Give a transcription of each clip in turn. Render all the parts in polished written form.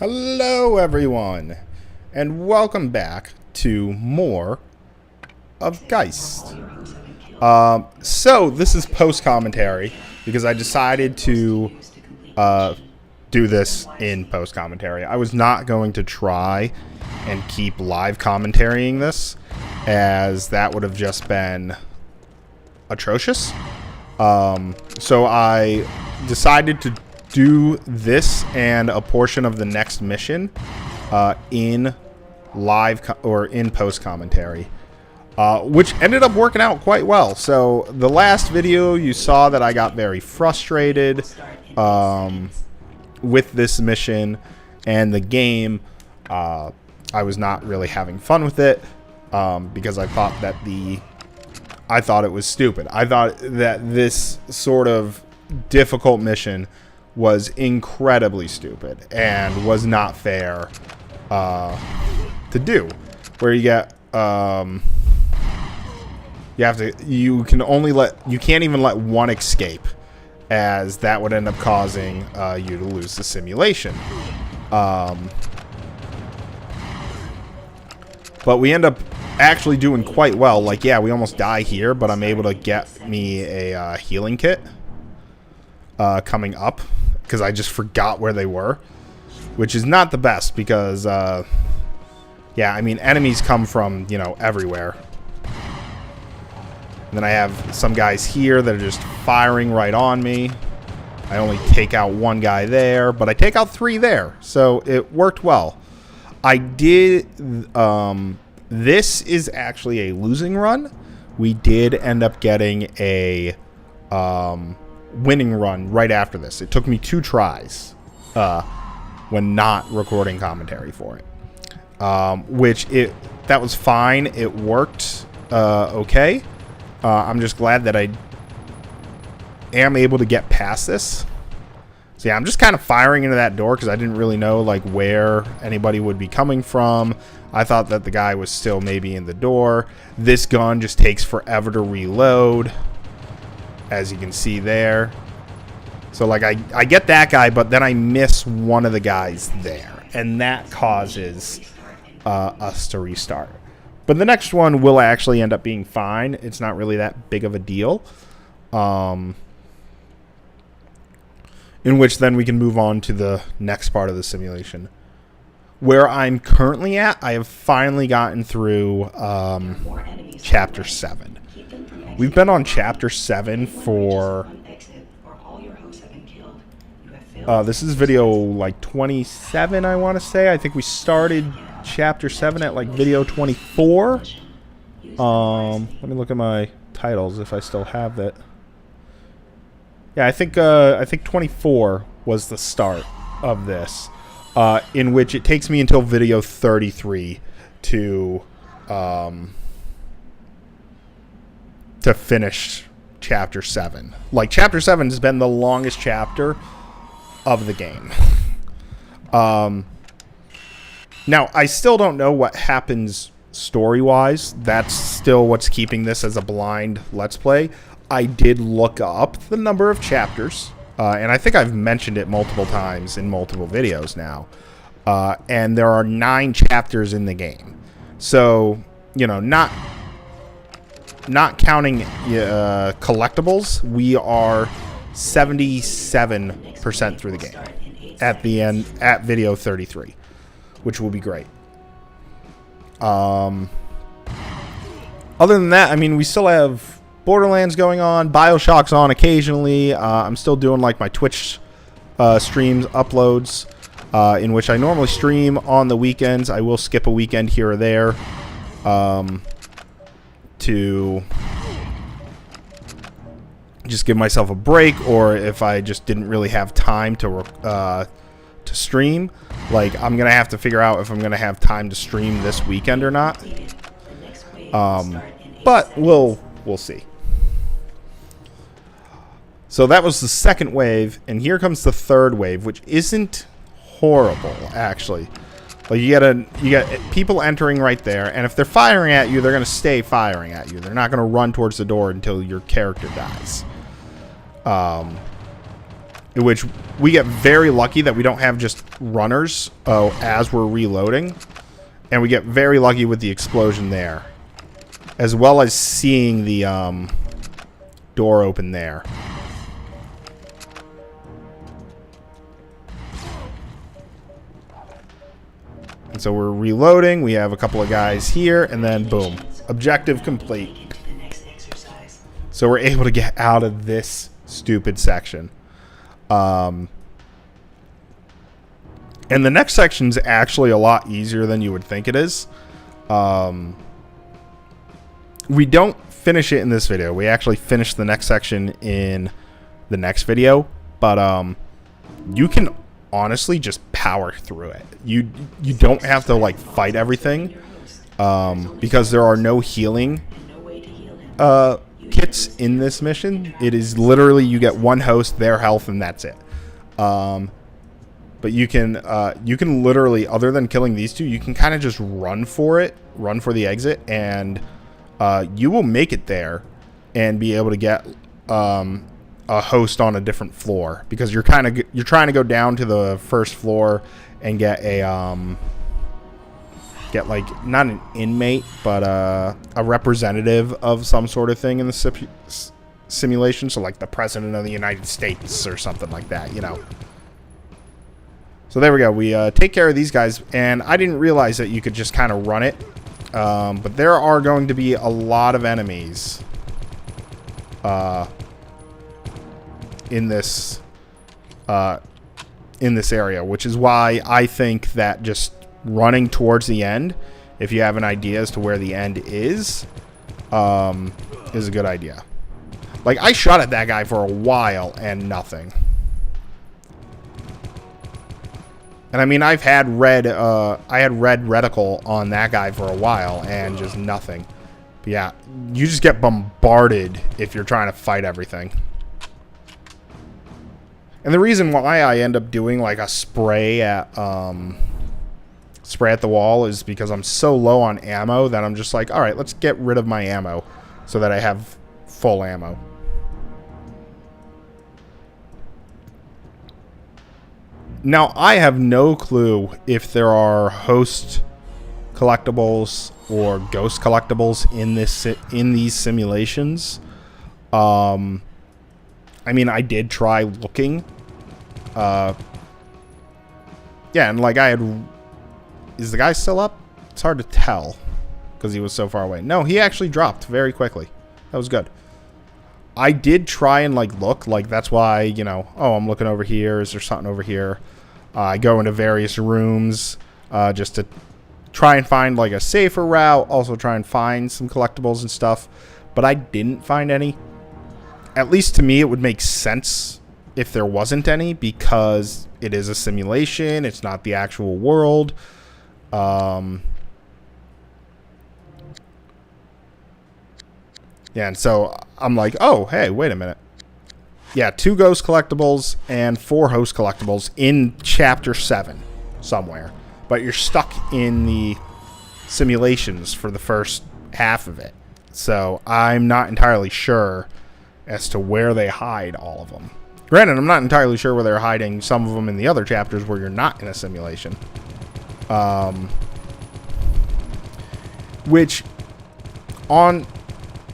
Hello everyone, and welcome back to more of Geist. So this is post-commentary, because I decided to do this in post-commentary. I was not going to try and keep live commentarying this, as that would have just been atrocious. So I decided to do this and a portion of the next mission in live or in post commentary, which ended up working out quite well. So the last video you saw that I got very frustrated with this mission and the game. I was not really having fun with it because I thought it was stupid. I thought that this sort of difficult mission was incredibly stupid and was not fair to do. Where you get you can't even let one escape, as that would end up causing you to lose the simulation. But we end up actually doing quite well. Like, yeah, we almost die here, but I'm able to get me a healing kit coming up, because I just forgot where they were, which is not the best, because yeah, I mean, enemies come from, you know, everywhere. And then I have some guys here that are just firing right on me. I only take out one guy there, but I take out three there, so it worked well. I did this is actually a losing run. We did end up getting a winning run right after this. It took me 2 tries when not recording commentary for it, that was fine. It worked okay. I'm just glad that I am able to get past this. So yeah, I'm just kind of firing into that door because I didn't really know like where anybody would be coming from. I thought that the guy was still maybe in the door. This gun just takes forever to reload, as you can see there. So like I get that guy, but then I miss one of the guys there, and that causes us to restart. But the next one will actually end up being fine. It's not really that big of a deal. In which then we can move on to the next part of the simulation. Where I'm currently at, I have finally gotten through Chapter 7. We've been on Chapter 7 for... this is video like 27, I want to say. I think we started Chapter 7 at like video 24. Let me look at my titles if I still have it. Yeah, I think 24 was the start of this, in which it takes me until video 33 to finish Chapter 7. Like, Chapter 7 has been the longest chapter of the game. Now, I still don't know what happens story-wise. That's still what's keeping this as a blind Let's Play. I did look up the number of chapters, and I think I've mentioned it multiple times in multiple videos now. And there are 9 chapters in the game. So, you know, not counting collectibles, we are 77% through the game at the end, at video 33, which will be great. Other than that, I mean, we still have Borderlands going on, BioShock's on occasionally. I'm still doing like my Twitch streams, uploads, in which I normally stream on the weekends. I will skip a weekend here or there to just give myself a break, or if I just didn't really have time to stream. Like, I'm gonna have to figure out if I'm gonna have time to stream this weekend or not. But we'll see. So that was the second wave, and here comes the third wave, which isn't horrible, actually. Like, you get people entering right there, and if they're firing at you, they're going to stay firing at you. They're not going to run towards the door until your character dies. in which we get very lucky that we don't have just runners as we're reloading. And we get very lucky with the explosion there. As well as seeing the door open there. And so we're reloading. We have a couple of guys here. And then boom. Objective complete. So we're able to get out of this stupid section. And the next section is actually a lot easier than you would think it is. We don't finish it in this video. We actually finish the next section in the next video. But you can honestly just power through it. You don't have to like fight everything. Because there are no healing kits in this mission. It is literally you get one host, their health, and that's it. But you can literally, other than killing these two, you can kind of just run for the exit, and you will make it there and be able to get a host on a different floor, because you're trying to go down to the first floor and get a get like not an inmate but a representative of some sort of thing in the simulation, so like the president of the United States or something like that, you know. So there we go. We take care of these guys, and I didn't realize that you could just kind of run it. But there are going to be a lot of enemies in this area, which is why I think that just running towards the end, if you have an idea as to where the end is a good idea. Like, I shot at that guy for a while and nothing. And I mean, I had red reticle on that guy for a while and just nothing. But yeah, you just get bombarded if you're trying to fight everything. And the reason why I end up doing like a spray at the wall is because I'm so low on ammo that I'm just like, all right, let's get rid of my ammo so that I have full ammo. Now, I have no clue if there are host collectibles or ghost collectibles in these simulations. I mean, I did try looking. Yeah, and like is the guy still up? It's hard to tell because he was so far away. No, he actually dropped very quickly. That was good. I did try and like look, like that's why, you know, oh, I'm looking over here. Is there something over here? I go into various rooms just to try and find like a safer route. Also try and find some collectibles and stuff. But I didn't find any. At least to me, it would make sense if there wasn't any, because it is a simulation. It's not the actual world. Yeah, and so I'm like, oh, hey, wait a minute. Yeah, 2 ghost collectibles and 4 host collectibles in Chapter 7 somewhere. But you're stuck in the simulations for the first half of it. So I'm not entirely sure as to where they hide all of them. Granted, I'm not entirely sure where they're hiding some of them in the other chapters where you're not in a simulation. Which, on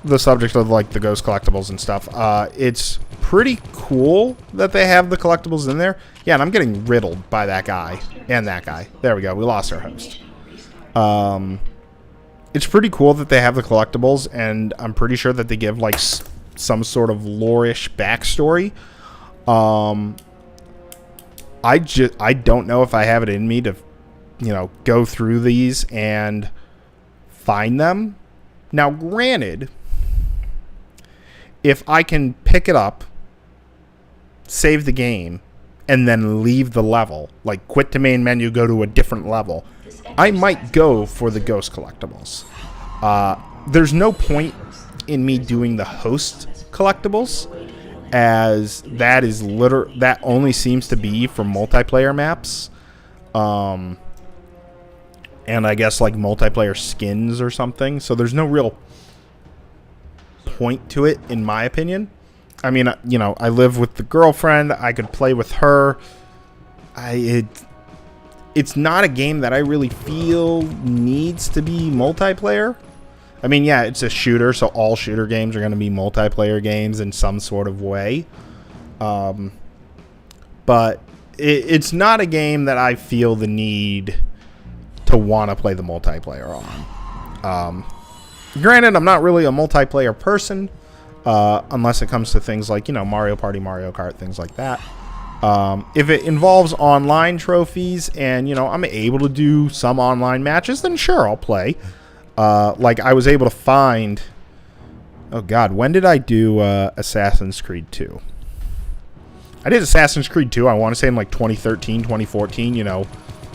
the subject of like the ghost collectibles and stuff, it's pretty cool that they have the collectibles in there. Yeah, and I'm getting riddled by that guy and that guy. There we go. We lost our host. It's pretty cool that they have the collectibles, and I'm pretty sure that they give like some sort of lore-ish backstory. I don't know if I have it in me to, you know, go through these and find them. Now, granted, if I can pick it up, save the game, and then leave the level, like quit the main menu, go to a different level, I might go for the ghost collectibles. There's no point in me doing the host collectibles, as that is that only seems to be for multiplayer maps, and I guess like multiplayer skins or something. So there's no real point to it, in my opinion. I mean, you know, I live with the girlfriend. I could play with her. It's not a game that I really feel needs to be multiplayer. I mean, yeah, it's a shooter, so all shooter games are going to be multiplayer games in some sort of way. But it's not a game that I feel the need to want to play the multiplayer on. Granted, I'm not really a multiplayer person, unless it comes to things like, you know, Mario Party, Mario Kart, things like that. If it involves online trophies and, you know, I'm able to do some online matches, then sure, I'll play. Like I was able to find... Oh, God, when did I do Assassin's Creed 2? I did Assassin's Creed 2, I want to say in like 2013, 2014, you know,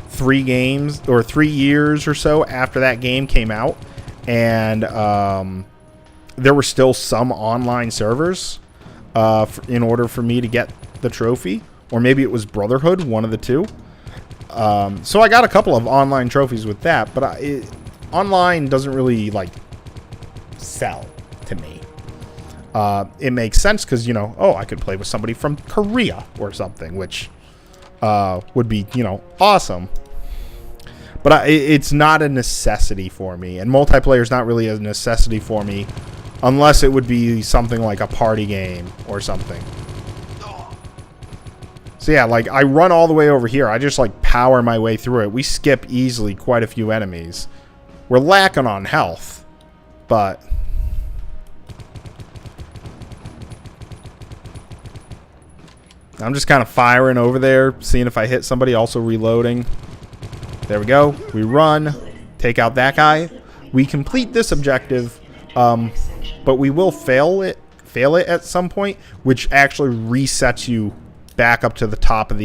3 years or so after that game came out. And there were still some online servers in order for me to get the trophy. Or maybe it was Brotherhood, one of the two. So I got a couple of online trophies with that. But online doesn't really, like, sell to me. It makes sense because, you know, oh, I could play with somebody from Korea or something, which would be, you know, awesome. But it's not a necessity for me. And multiplayer is not really a necessity for me unless it would be something like a party game or something. So yeah, like I run all the way over here. I just like power my way through it. We skip easily quite a few enemies. We're lacking on health, but... I'm just kind of firing over there, seeing if I hit somebody, also reloading. There we go. We run, take out that guy. We complete this objective, but we will fail it at some point, which actually resets you back up to the top of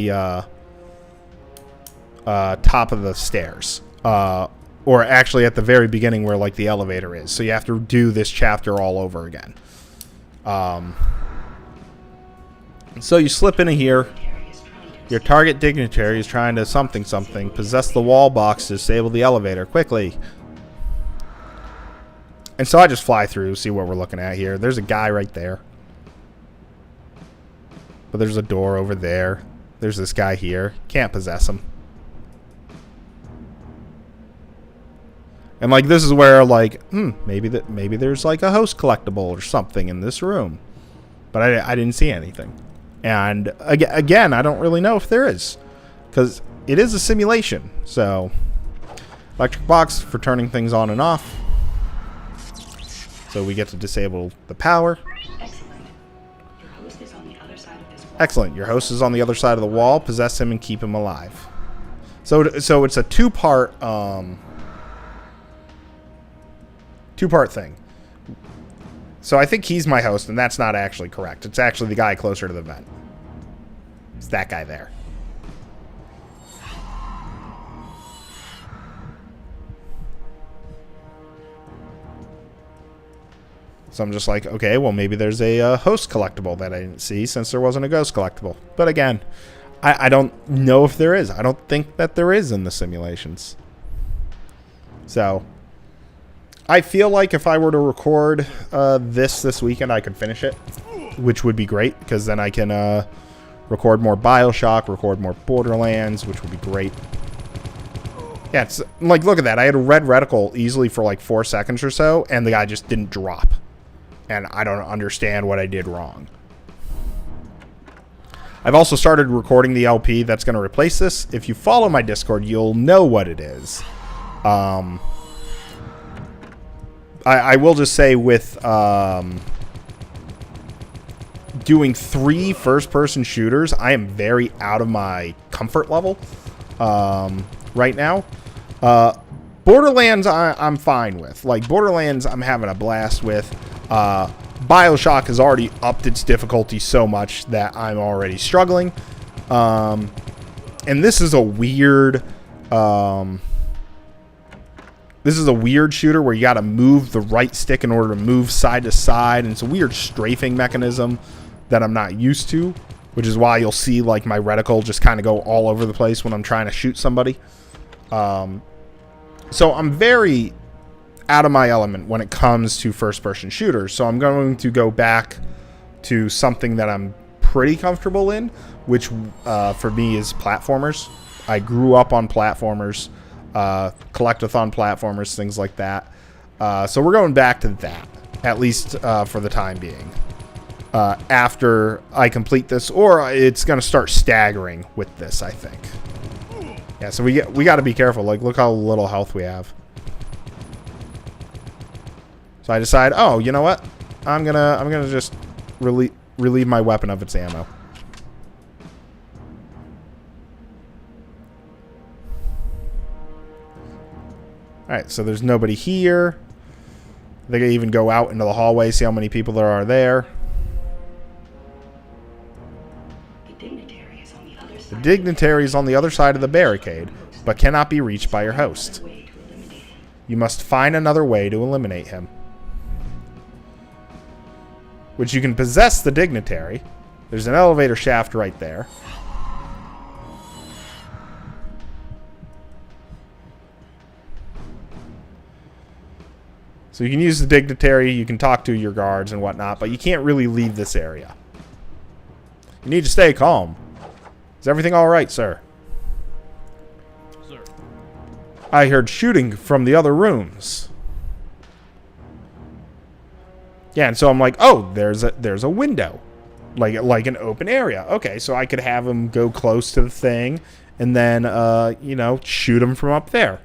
the stairs, or actually at the very beginning where like the elevator is. So you have to do this chapter all over again. So you slip into here. Your target dignitary is trying to something. Possess the wall box to disable the elevator. Quickly. And so I just fly through, see what we're looking at here. There's a guy right there. But there's a door over there. There's this guy here. Can't possess him. And like this is where like, maybe there's like a host collectible or something in this room. But I didn't see anything. And again, I don't really know if there is, because it is a simulation. So, electric box for turning things on and off. So we get to disable the power. Excellent. Your host is on the other side of the wall. Possess him and keep him alive. So it's a two-part thing. So I think he's my host, and that's not actually correct. It's actually the guy closer to the vent. It's that guy there. So I'm just like, okay, well, maybe there's a host collectible that I didn't see since there wasn't a ghost collectible. But again, I don't know if there is. I don't think that there is in the simulations. So... I feel like if I were to record this weekend, I could finish it, which would be great, because then I can record more BioShock, record more Borderlands, which would be great. Yeah, it's like, look at that. I had a red reticle easily for like 4 seconds or so, and the guy just didn't drop. And I don't understand what I did wrong. I've also started recording the LP that's going to replace this. If you follow my Discord, you'll know what it is. I will just say with doing 3 first-person shooters, I am very out of my comfort level right now. Borderlands, I'm fine with. Like, Borderlands, I'm having a blast with. BioShock has already upped its difficulty so much that I'm already struggling. And this is a weird... This is a weird shooter where you got to move the right stick in order to move side to side. And it's a weird strafing mechanism that I'm not used to, which is why you'll see like my reticle just kind of go all over the place when I'm trying to shoot somebody. So I'm very out of my element when it comes to first-person shooters. So I'm going to go back to something that I'm pretty comfortable in, which for me is platformers. I grew up on platformers, collectathon platformers, things like that. So we're going back to that, at least for the time being. After I complete this, or it's going to start staggering with this, I think. Yeah, so we got to be careful. Like, look how little health we have. So I decide, oh, you know what? I'm gonna just relieve my weapon of its ammo. All right, so there's nobody here. They can even go out into the hallway, see how many people there are there. The dignitary is on the other side of the barricade, but cannot be reached by your host. You must find another way to eliminate him. Which you can possess the dignitary. There's an elevator shaft right there. So you can use the dignitary, you can talk to your guards and whatnot, but you can't really leave this area. You need to stay calm. Is everything all right, sir? Sir. I heard shooting from the other rooms. Yeah, and so I'm like, oh, there's a window, like an open area. Okay, so I could have him go close to the thing, and then you know, shoot him from up there.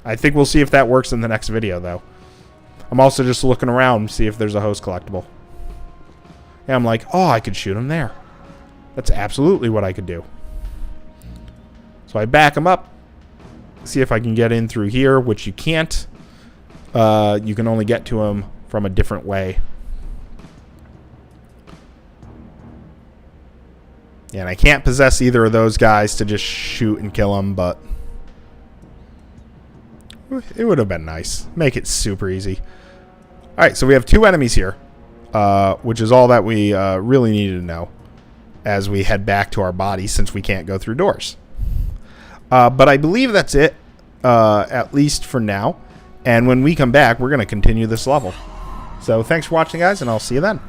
I think we'll see if that works in the next video, though. I'm also just looking around to see if there's a host collectible. Yeah, I'm like, oh, I could shoot him there. That's absolutely what I could do. So I back him up, see if I can get in through here, which you can't. You can only get to him from a different way. Yeah, and I can't possess either of those guys to just shoot and kill him, but it would have been nice. Make it super easy. Alright, so we have 2 enemies here, which is all that we really needed to know as we head back to our bodies, since we can't go through doors. But I believe that's it, at least for now. And when we come back, we're going to continue this level. So thanks for watching, guys, and I'll see you then.